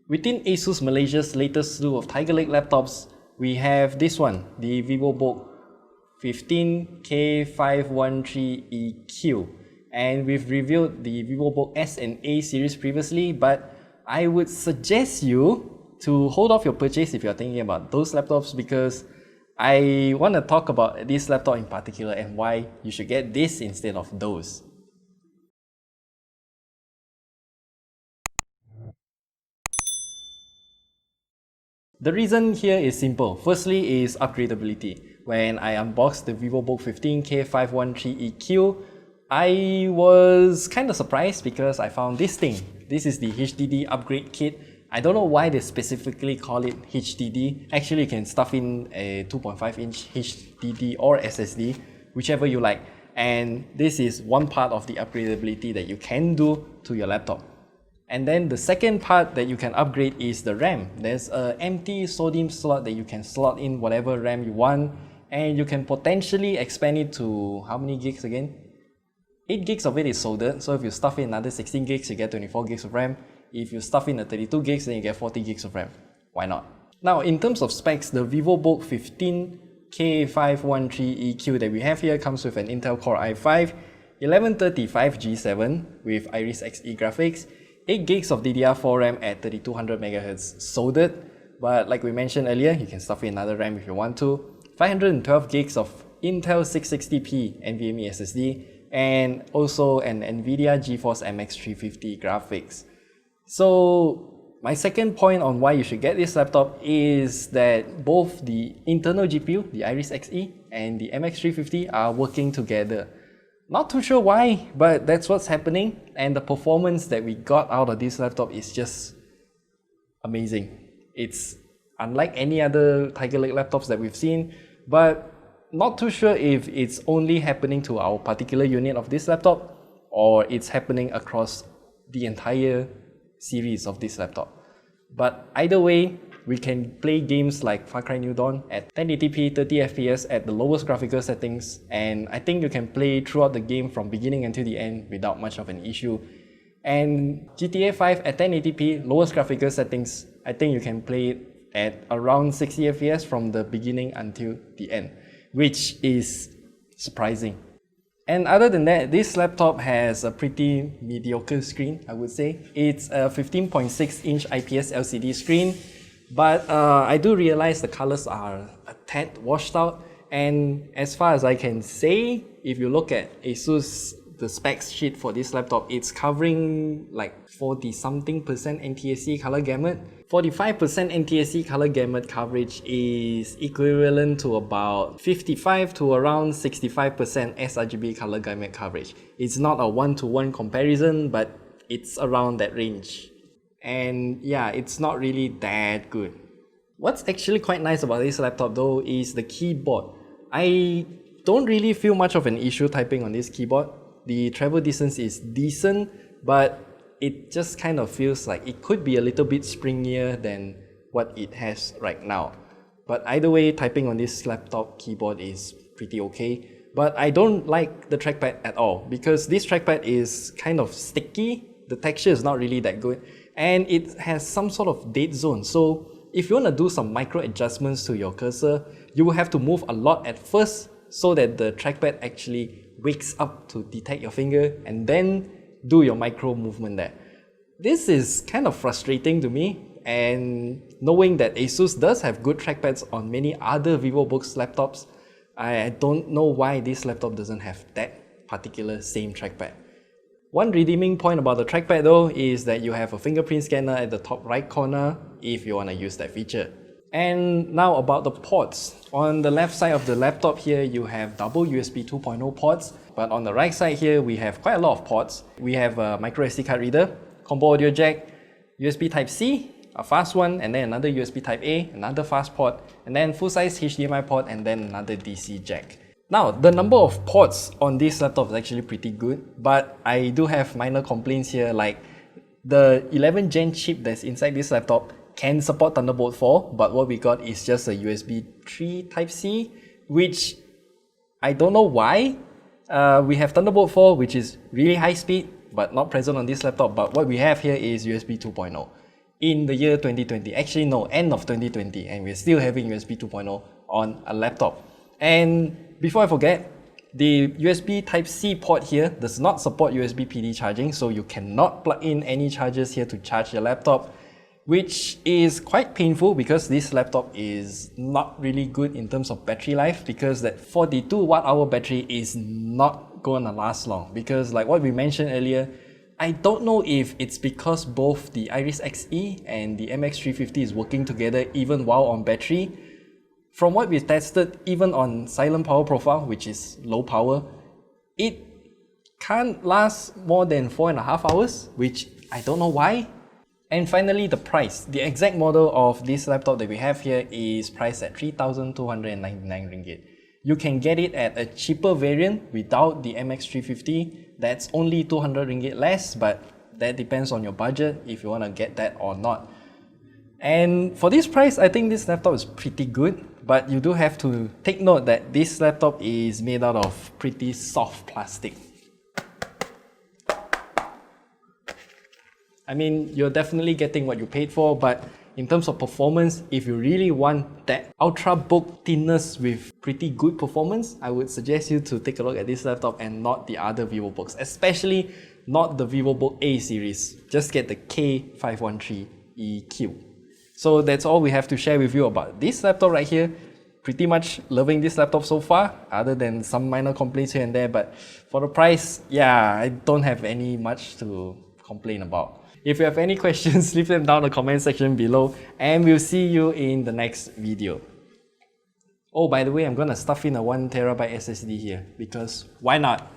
Within ASUS Malaysia's latest slew of Tiger Lake laptops, we have this one, the VivoBook 15 K513EQ. And we've reviewed the VivoBook S and A series previously, but I would suggest you to hold off your purchase if you're thinking about those laptops, because I want to talk about this laptop in particular and why you should get this instead of those. The reason here is simple. Firstly is upgradability. When I unboxed the VivoBook 15 K513EQ, I was kind of surprised because I found this thing. This is the Hdd Upgrade Kit. I don't know why they specifically call it HDD. Actually, you can stuff in a 2.5-inch HDD or SSD, whichever you like. And this is one part of the upgradability that you can do to your laptop. And then the second part that you can upgrade is the RAM. There's an empty sodium slot that you can slot in whatever RAM you want, and you can potentially expand it to how many gigs again? 8 gigs of it is soldered, so if you stuff in another 16 gigs, you get 24 gigs of RAM. If you stuff in a 32 gigs, then you get 40 gigs of RAM. Why not? Now, in terms of specs, the VivoBook 15 K513EQ that we have here comes with an Intel Core i5, 1135G7 with Iris Xe graphics, 8 gigs of DDR4 RAM at 3200 MHz soldered, but like we mentioned earlier, you can stuff in another RAM if you want to, 512 gigs of Intel 660p NVMe SSD, and also an NVIDIA GeForce MX 350 graphics. So my second point on why you should get this laptop is that both the internal GPU, the Iris Xe, and the MX 350 are working together. Not too sure why, but that's what's happening, and the performance that we got out of this laptop is just amazing. It's unlike any other Tiger Lake laptops that we've seen, but not too sure if it's only happening to our particular unit of this laptop or it's happening across the entire series of this laptop. But either way, we can play games like Far Cry New Dawn at 1080p 30 FPS at the lowest graphical settings, and I think you can play throughout the game from beginning until the end without much of an issue. And GTA 5 at 1080p lowest graphical settings, I think you can play it at around 60 FPS from the beginning until the end, which is surprising. And other than that, this laptop has a pretty mediocre screen, I would say. It's a 15.6-inch IPS LCD screen, but I do realize the colors are a tad washed out. And as far as I can say, if you look at ASUS, the specs sheet for this laptop, it's covering like 40-something% NTSC color gamut. 45% NTSC color gamut coverage is equivalent to about 55 to around 65% sRGB color gamut coverage. It's not a one-to-one comparison, but it's around that range. And yeah, it's not really that good. What's actually quite nice about this laptop though is the keyboard. I don't really feel much of an issue typing on this keyboard. The travel distance is decent, but it just kind of feels like it could be a little bit springier than what it has right now. But either way, typing on this laptop keyboard is pretty okay. But I don't like the trackpad at all, because this trackpad is kind of sticky. The texture is not really that good, and it has some sort of dead zone. So if you want to do some micro adjustments to your cursor, you will have to move a lot at first so that the trackpad actually wakes up to detect your finger and then do your micro movement there. This is kind of frustrating to me, and knowing that ASUS does have good trackpads on many other VivoBooks laptops, I don't know why this laptop doesn't have that particular same trackpad. One redeeming point about the trackpad though is that you have a fingerprint scanner at the top right corner if you want to use that feature. And now about the ports. On the left side of the laptop here, you have double USB 2.0 ports, but on the right side here, we have quite a lot of ports. We have a micro SD card reader, combo audio jack, USB Type-C, a fast one, and then another USB Type-A, another fast port, and then full-size HDMI port, and then another DC jack. Now, the number of ports on this laptop is actually pretty good, but I do have minor complaints here, like the 11th gen chip that's inside this laptop can support Thunderbolt 4, but what we got is just a USB 3 Type-C, which I don't know why. We have Thunderbolt 4, which is really high speed, but not present on this laptop, but what we have here is USB 2.0. in the year 2020. Actually, no, end of 2020, and we're still having USB 2.0 on a laptop. And before I forget, the USB Type-C port here does not support USB PD charging, so you cannot plug in any chargers here to charge your laptop, which is quite painful because this laptop is not really good in terms of battery life, because that 42 watt-hour battery is not gonna last long. Because like what we mentioned earlier, I don't know if it's because both the Iris Xe and the MX350 is working together even while on battery. From what we tested, even on silent power profile, which is low power, it can't last more than 4.5 hours, which I don't know why. And finally, the price. The exact model of this laptop that we have here is priced at 3,299 ringgit. You can get it at a cheaper variant without the MX350. That's only 200 ringgit less, but that depends on your budget if you want to get that or not. And for this price, I think this laptop is pretty good, but you do have to take note that this laptop is made out of pretty soft plastic. I mean, you're definitely getting what you paid for, but in terms of performance, if you really want that ultrabook thinness with pretty good performance, I would suggest you to take a look at this laptop and not the other VivoBooks, especially not the VivoBook A series. Just get the K513EQ. So that's all we have to share with you about this laptop right here. Pretty much loving this laptop so far, other than some minor complaints here and there, but for the price, yeah, I don't have any much to complain about. If you have any questions, leave them down in the comment section below, and we'll see you in the next video. Oh, by the way, I'm gonna stuff in a 1TB SSD here, because why not?